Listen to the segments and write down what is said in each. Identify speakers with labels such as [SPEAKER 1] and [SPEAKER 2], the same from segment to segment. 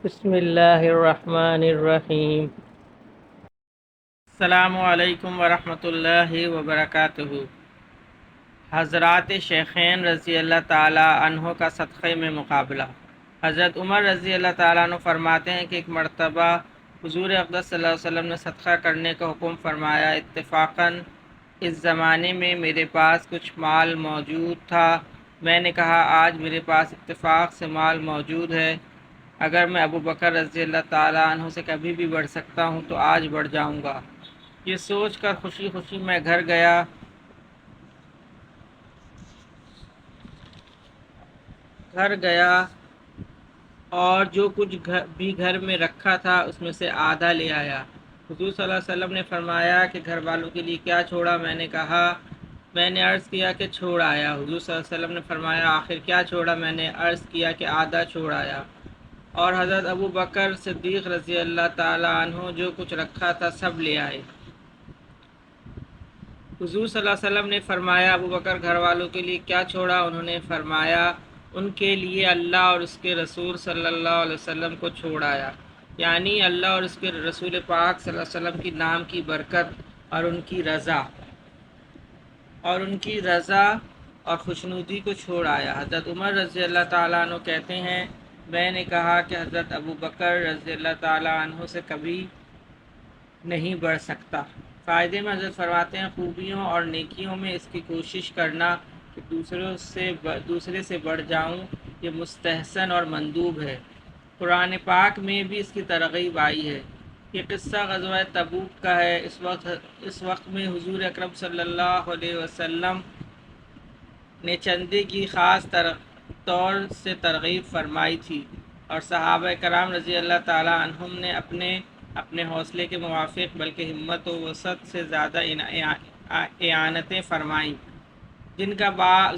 [SPEAKER 1] بسم اللہ الرحمن الرحیم۔ السلام علیکم ورحمۃ اللہ وبرکاتہ۔ حضرات شیخین رضی اللہ تعالی عنہ کا صدقے میں مقابلہ۔ حضرت عمر رضی اللہ تعالیٰ عنہ فرماتے ہیں کہ ایک مرتبہ حضور اقدس صلی اللہ علیہ وسلم نے صدقہ کرنے کا حکم فرمایا۔ اتفاقاً اس زمانے میں میرے پاس کچھ مال موجود تھا۔ میں نے کہا آج میرے پاس اتفاق سے مال موجود ہے، اگر میں ابو بکر رضی اللہ تعالیٰ عنہ سے کبھی بھی بڑھ سکتا ہوں تو آج بڑھ جاؤں گا۔ یہ سوچ کر خوشی خوشی میں گھر گیا اور جو کچھ بھی گھر میں رکھا تھا اس میں سے آدھا لے آیا۔ حضور صلی اللہ علیہ وسلم نے فرمایا کہ گھر والوں کے لیے کیا چھوڑا؟ میں نے کہا، میں نے عرض کیا کہ چھوڑ آیا۔ حضور صلی اللہ علیہ وسلم نے فرمایا آخر کیا چھوڑا؟ میں نے عرض کیا کہ آدھا چھوڑ آیا۔ اور حضرت ابو بکر صدیق رضی اللہ تعالیٰ عنہ جو کچھ رکھا تھا سب لے آئے۔ حضور صلی اللہ علیہ وسلم نے فرمایا ابو بکر گھر والوں کے لیے کیا چھوڑا؟ انہوں نے فرمایا ان کے لیے اللہ اور اس کے رسول صلی اللہ علیہ وسلم کو چھوڑ آیا، یعنی اللہ اور اس کے رسول پاک صلی اللہ علیہ وسلم کی نام کی برکت اور ان کی رضا اور خوشنودی کو چھوڑ آیا۔ حضرت عمر رضی اللہ تعالیٰ عنہ کہتے ہیں میں نے کہا کہ حضرت ابو بکر رضی اللہ تعالیٰ عنہ سے کبھی نہیں بڑھ سکتا۔ فائدے میں حضرت فرماتے ہیں خوبیوں اور نیکیوں میں اس کی کوشش کرنا کہ دوسرے سے بڑھ جاؤں، یہ مستحسن اور مندوب ہے۔ قرآن پاک میں بھی اس کی ترغیب آئی ہے۔ یہ قصہ غزوہ تبوک کا ہے۔ اس وقت میں حضور اکرم صلی اللہ علیہ وسلم نے چندے کی خاص طور سے ترغیب فرمائی تھی، اور صحابہ کرام رضی اللہ تعالی عنہم نے اپنے حوصلے کے موافق بلکہ ہمت و وسعت سے زیادہ اعانتیں فرمائیں، جن کا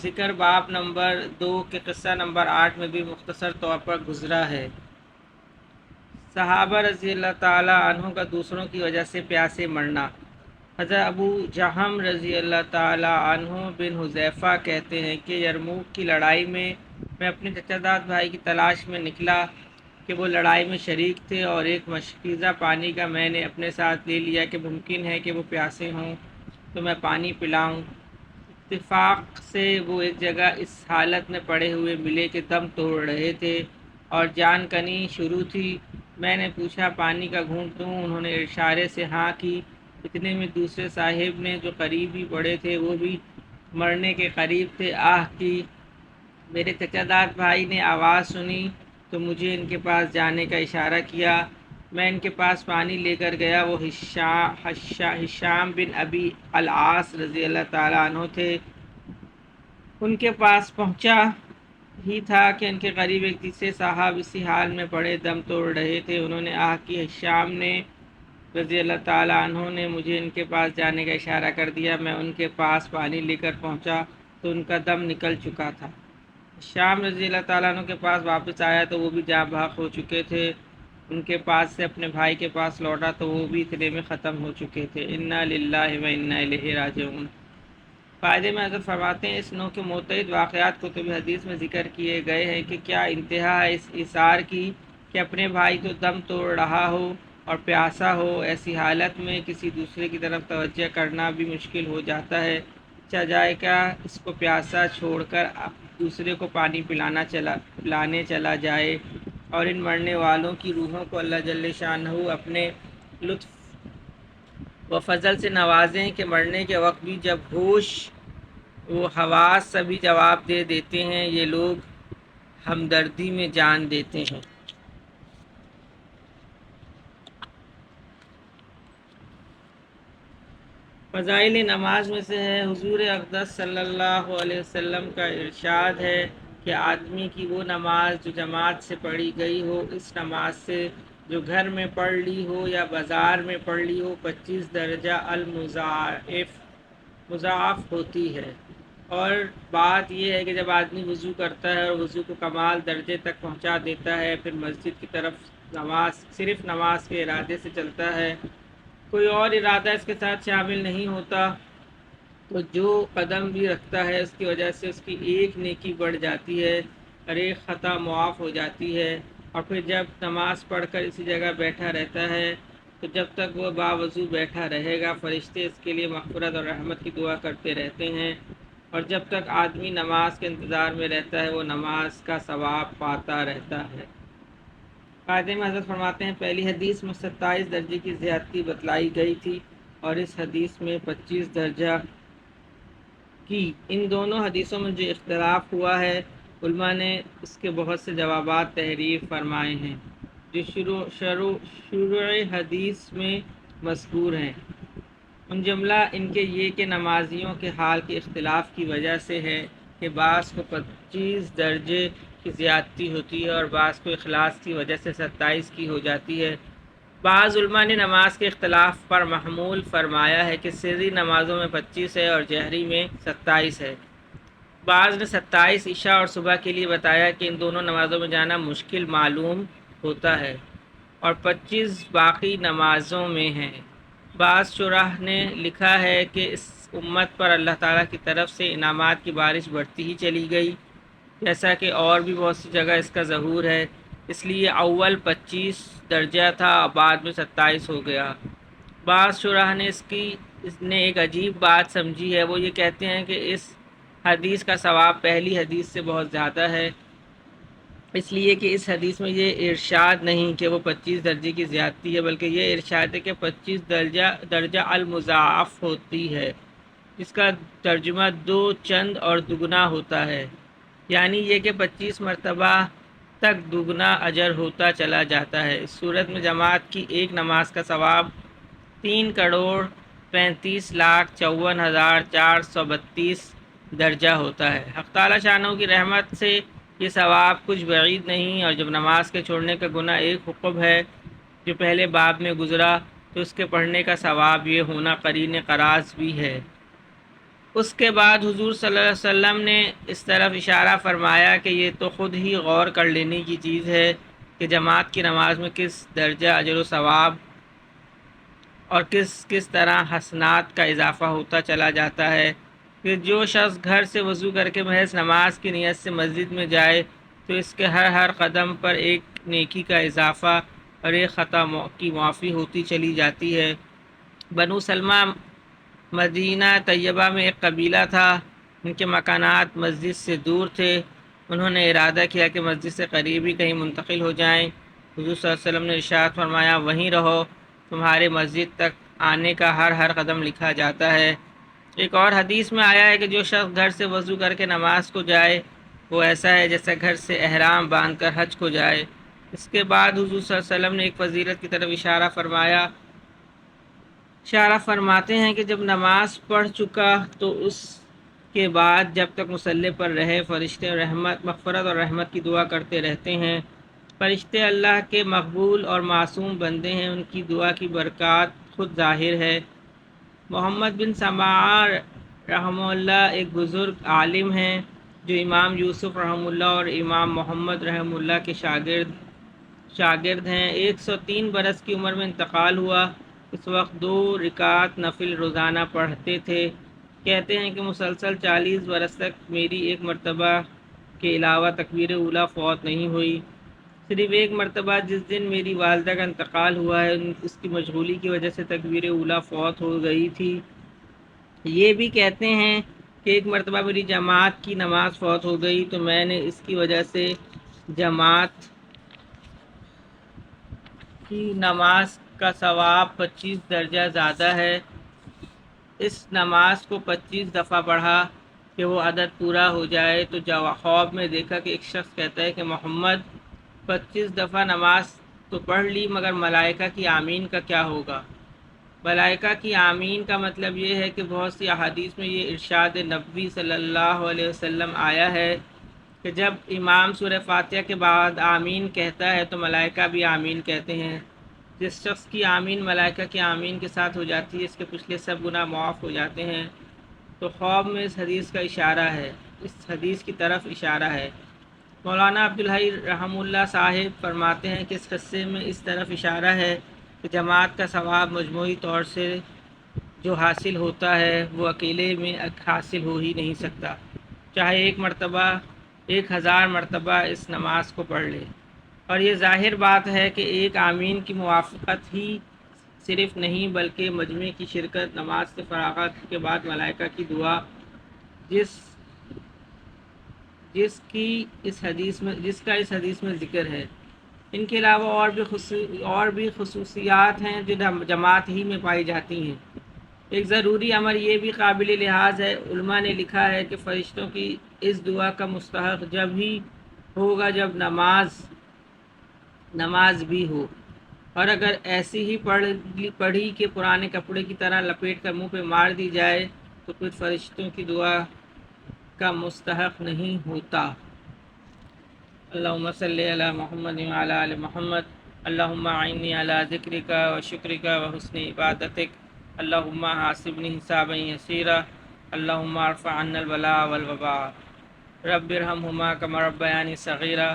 [SPEAKER 1] ذکر باب نمبر 2 کے قصہ نمبر 8 میں بھی مختصر طور پر گزرا ہے۔ صحابہ رضی اللہ تعالی عنہ کا دوسروں کی وجہ سے پیاسے مرنا۔ حضرت ابو جہم رضی اللہ تعالی عنہ بن حذیفہ کہتے ہیں کہ یرموک کی لڑائی میں اپنے چچا داد بھائی کی تلاش میں نکلا کہ وہ لڑائی میں شریک تھے، اور ایک مشکیزہ پانی کا میں نے اپنے ساتھ لے لیا کہ ممکن ہے کہ وہ پیاسے ہوں تو میں پانی پلاؤں۔ اتفاق سے وہ ایک جگہ اس حالت میں پڑے ہوئے ملے کہ دم توڑ رہے تھے اور جان کنی شروع تھی۔ میں نے پوچھا پانی کا گھونٹ دوں؟ انہوں نے اشارے سے ہاں کی۔ اتنے میں دوسرے صاحب نے جو قریب ہی پڑے تھے وہ بھی مرنے کے قریب تھے آہ کی۔ میرے چچا داد بھائی نے آواز سنی تو مجھے ان کے پاس جانے کا اشارہ کیا۔ میں ان کے پاس پانی لے کر گیا۔ وہ ہشام بن ابی العاص رضی اللہ تعالیٰ عنہ تھے۔ ان کے پاس پہنچا ہی تھا کہ ان کے قریب ایک تیسرے صاحب اسی حال میں پڑے دم توڑ رہے تھے۔ انہوں نے آہ کی۔ ہشام نے رضی اللہ تعالیٰ عنہ نے مجھے ان کے پاس جانے کا اشارہ کر دیا۔ میں ان کے پاس پانی لے کر پہنچا تو ان کا دم نکل چکا تھا۔ ہشام رضی اللہ تعالیٰ عنہ کے پاس واپس آیا تو وہ بھی جاں بحق ہو چکے تھے۔ ان کے پاس سے اپنے بھائی کے پاس لوٹا تو وہ بھی اتنے میں ختم ہو چکے تھے۔ انا للہ و انا الیہ راجعون۔ فائدے میں حضرت فرماتے ہیں اس نوع کے متعدد واقعات کتب حدیث میں ذکر کیے گئے ہیں کہ کیا انتہا ہے اس ایثار کی کہ اپنے بھائی تو دم توڑ رہا ہو اور پیاسا ہو، ایسی حالت میں کسی دوسرے کی طرف توجہ کرنا بھی مشکل ہو جاتا ہے۔ اچھا جائے گا اس کو پیاسا چھوڑ کر دوسرے کو پانی پلانے چلا جائے، اور ان مرنے والوں کی روحوں کو اللہ جل شانہ اپنے لطف و فضل سے نوازیں کہ مرنے کے وقت بھی جب ہوش و حواس سبھی جواب دے دیتے ہیں، یہ لوگ ہمدردی میں جان دیتے ہیں۔ فضائل نماز میں سے ہے، حضور اقدس صلی اللہ علیہ وسلم کا ارشاد ہے کہ آدمی کی وہ نماز جو جماعت سے پڑھی گئی ہو، اس نماز سے جو گھر میں پڑھ لی ہو یا بازار میں پڑھ لی ہو 25 درجہ مضاعف ہوتی ہے۔ اور بات یہ ہے کہ جب آدمی وضو کرتا ہے اور وضو کو کمال درجے تک پہنچا دیتا ہے، پھر مسجد کی طرف صرف نماز کے ارادے سے چلتا ہے، کوئی اور ارادہ اس کے ساتھ شامل نہیں ہوتا، تو جو قدم بھی رکھتا ہے اس کی وجہ سے اس کی ایک نیکی بڑھ جاتی ہے اور ایک خطا معاف ہو جاتی ہے۔ اور پھر جب نماز پڑھ کر اسی جگہ بیٹھا رہتا ہے تو جب تک وہ باوضو بیٹھا رہے گا فرشتے اس کے لیے مغفرت اور رحمت کی دعا کرتے رہتے ہیں، اور جب تک آدمی نماز کے انتظار میں رہتا ہے وہ نماز کا ثواب پاتا رہتا ہے۔ قاعدے میں حضرت فرماتے ہیں پہلی حدیث میں 27 درجے کی زیادتی بتلائی گئی تھی اور اس حدیث میں 25 درجہ کی۔ ان دونوں حدیثوں میں جو اختلاف ہوا ہے علماء نے اس کے بہت سے جوابات تحریر فرمائے ہیں جو شروع حدیث میں مذکور ہیں۔ ان جملہ ان کے یہ کہ نمازیوں کے حال کے اختلاف کی وجہ سے ہے کہ بعض کو 25 درجے کی زیادتی ہوتی ہے اور بعض کو اخلاص کی وجہ سے 27 کی ہو جاتی ہے۔ بعض علماء نے نماز کے اختلاف پر محمول فرمایا ہے کہ سری نمازوں میں 25 ہے اور جہری میں 27 ہے۔ بعض نے 27 عشاء اور صبح کے لیے بتایا کہ ان دونوں نمازوں میں جانا مشکل معلوم ہوتا ہے اور 25 باقی نمازوں میں ہیں۔ بعض شرح نے لکھا ہے کہ اس امت پر اللہ تعالیٰ کی طرف سے انعامات کی بارش بڑھتی ہی چلی گئی، جیسا کہ اور بھی بہت سی جگہ اس کا ظہور ہے، اس لیے اول 25 درجہ تھا بعد میں 27 ہو گیا۔ بعض شرح نے اس نے ایک عجیب بات سمجھی ہے، وہ یہ کہتے ہیں کہ اس حدیث کا ثواب پہلی حدیث سے بہت زیادہ ہے، اس لیے کہ اس حدیث میں یہ ارشاد نہیں کہ وہ 25 درجے کی زیادتی ہے، بلکہ یہ ارشاد ہے کہ 25 درجہ المضاعف ہوتی ہے، جس کا ترجمہ دو چند اور دگنا ہوتا ہے، یعنی یہ کہ 25 مرتبہ تک دگنا اجر ہوتا چلا جاتا ہے۔ اس صورت میں جماعت کی ایک نماز کا ثواب 3,35,54,432 درجہ ہوتا ہے۔ حق تعالی شانہ کی رحمت سے یہ ثواب کچھ بعید نہیں، اور جب نماز کے چھوڑنے کا گناہ ایک حکم ہے جو پہلے باب میں گزرا تو اس کے پڑھنے کا ثواب یہ ہونا قرین قراض بھی ہے۔ اس کے بعد حضور صلی اللہ علیہ وسلم نے اس طرف اشارہ فرمایا کہ یہ تو خود ہی غور کر لینے کی چیز ہے کہ جماعت کی نماز میں کس درجہ اجر و ثواب اور کس طرح حسنات کا اضافہ ہوتا چلا جاتا ہے کہ جو شخص گھر سے وضو کر کے محض نماز کی نیت سے مسجد میں جائے تو اس کے ہر قدم پر ایک نیکی کا اضافہ اور ایک خطا کی معافی ہوتی چلی جاتی ہے۔ بنو سلمہ مدینہ طیبہ میں ایک قبیلہ تھا، ان کے مکانات مسجد سے دور تھے۔ انہوں نے ارادہ کیا کہ مسجد سے قریب ہی کہیں منتقل ہو جائیں۔ حضور صلی اللہ علیہ وسلم نے ارشاد فرمایا وہیں رہو، تمہارے مسجد تک آنے کا ہر قدم لکھا جاتا ہے۔ ایک اور حدیث میں آیا ہے کہ جو شخص گھر سے وضو کر کے نماز کو جائے وہ ایسا ہے جیسا گھر سے احرام باندھ کر حج کو جائے۔ اس کے بعد حضور صلی اللہ علیہ وسلم نے ایک فضیلت کی طرف اشارہ فرماتے ہیں کہ جب نماز پڑھ چکا تو اس کے بعد جب تک مصلی پر رہے فرشتے مغفرت اور رحمت کی دعا کرتے رہتے ہیں۔ فرشتے اللہ کے مقبول اور معصوم بندے ہیں، ان کی دعا کی برکات خود ظاہر ہے۔ محمد بن سماع رحمہ اللہ ایک بزرگ عالم ہیں جو امام یوسف رحمہ اللہ اور امام محمد رحمہ اللہ کے شاگرد ہیں۔ 103 برس کی عمر میں انتقال ہوا۔ اس وقت 2 رکعت نفل روزانہ پڑھتے تھے۔ کہتے ہیں کہ مسلسل 40 برس تک میری ایک مرتبہ کے علاوہ تکبیر اولیٰ فوت نہیں ہوئی۔ صرف ایک مرتبہ جس دن میری والدہ کا انتقال ہوا ہے اس کی مشغولی کی وجہ سے تکبیر اولیٰ فوت ہو گئی تھی۔ یہ بھی کہتے ہیں کہ ایک مرتبہ میری جماعت کی نماز فوت ہو گئی تو میں نے اس کی وجہ سے جماعت کی نماز کا ثواب 25 درجہ زیادہ ہے۔ اس نماز کو 25 دفعہ پڑھا کہ وہ عدد پورا ہو جائے تو خواب میں دیکھا کہ ایک شخص کہتا ہے کہ محمد 25 دفعہ نماز تو پڑھ لی مگر ملائکہ کی آمین کا کیا ہوگا؟ ملائکہ کی آمین کا مطلب یہ ہے کہ بہت سی احادیث میں یہ ارشاد نبوی صلی اللہ علیہ وسلم آیا ہے کہ جب امام سورہ فاتحہ کے بعد آمین کہتا ہے تو ملائکہ بھی آمین کہتے ہیں۔ جس شخص کی آمین ملائکہ کی آمین کے ساتھ ہو جاتی ہے اس کے پچھلے سب گناہ معاف ہو جاتے ہیں۔ تو خواب میں اس حدیث کا اشارہ ہے، اس حدیث کی طرف اشارہ ہے۔ مولانا عبدالحی رحمہ اللہ صاحب فرماتے ہیں کہ اس قصے میں اس طرف اشارہ ہے کہ جماعت کا ثواب مجموعی طور سے جو حاصل ہوتا ہے وہ اکیلے میں حاصل ہو ہی نہیں سکتا، چاہے ایک مرتبہ 1000 مرتبہ اس نماز کو پڑھ لے۔ اور یہ ظاہر بات ہے کہ ایک آمین کی موافقت ہی صرف نہیں بلکہ مجمع کی شرکت، نماز سے فراغت کے بعد ملائکہ کی دعا، جس کا اس حدیث میں ذکر ہے، ان کے علاوہ اور بھی خصوصیات ہیں جو جماعت ہی میں پائی جاتی ہیں۔ ایک ضروری امر یہ بھی قابل لحاظ ہے، علماء نے لکھا ہے کہ فرشتوں کی اس دعا کا مستحق جب ہی ہوگا جب نماز بھی ہو، اور اگر ایسی ہی پڑھی کہ پرانے کپڑے کی طرح لپیٹ کر منہ پہ مار دی جائے تو پھر فرشتوں کی دعا کا مستحق نہیں ہوتا۔ اللہم صلی علی محمد وعلی آل محمد، اللہم اعنی علی ذکرک و شکرک و حسن عبادتک، اللہم حاسبنی حسابا یسیرا، اللہم ارفع عنا البلاء والوباء، رب ارحمہما کما ربیانی صغیرا۔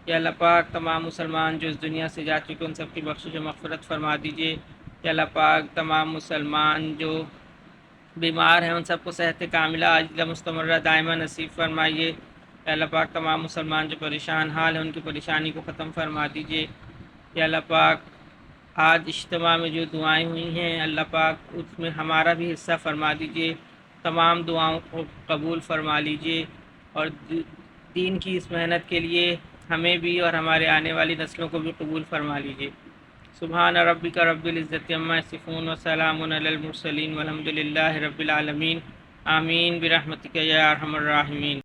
[SPEAKER 1] یا اللہ پاک تمام مسلمان جو اس دنیا سے جا چکے ان سب کی بخشش و مغفرت فرما دیجیے۔ یا اللہ پاک تمام مسلمان جو بیمار ہیں ان سب کو صحت کاملہ عاجلہ مستمرہ دائمہ نصیب فرمائیے۔ یا اللہ پاک تمام مسلمان جو پریشان حال ہیں ان کی پریشانی کو ختم فرما دیجیے۔ یا اللہ پاک آج اجتماع میں جو دعائیں ہوئی ہیں اللہ پاک اس میں ہمارا بھی حصہ فرما دیجیے، تمام دعاؤں کو قبول فرما لیجیے، اور دین کی اس محنت کے لیے ہمیں بھی اور ہمارے آنے والی نسلوں کو بھی قبول فرما لیجیے۔ سبحان ربک رب العزت عما یصفون وسلام علی المرسلین والحمد للہ رب العالمین، آمین برحمتک یا ارحم الراحمین۔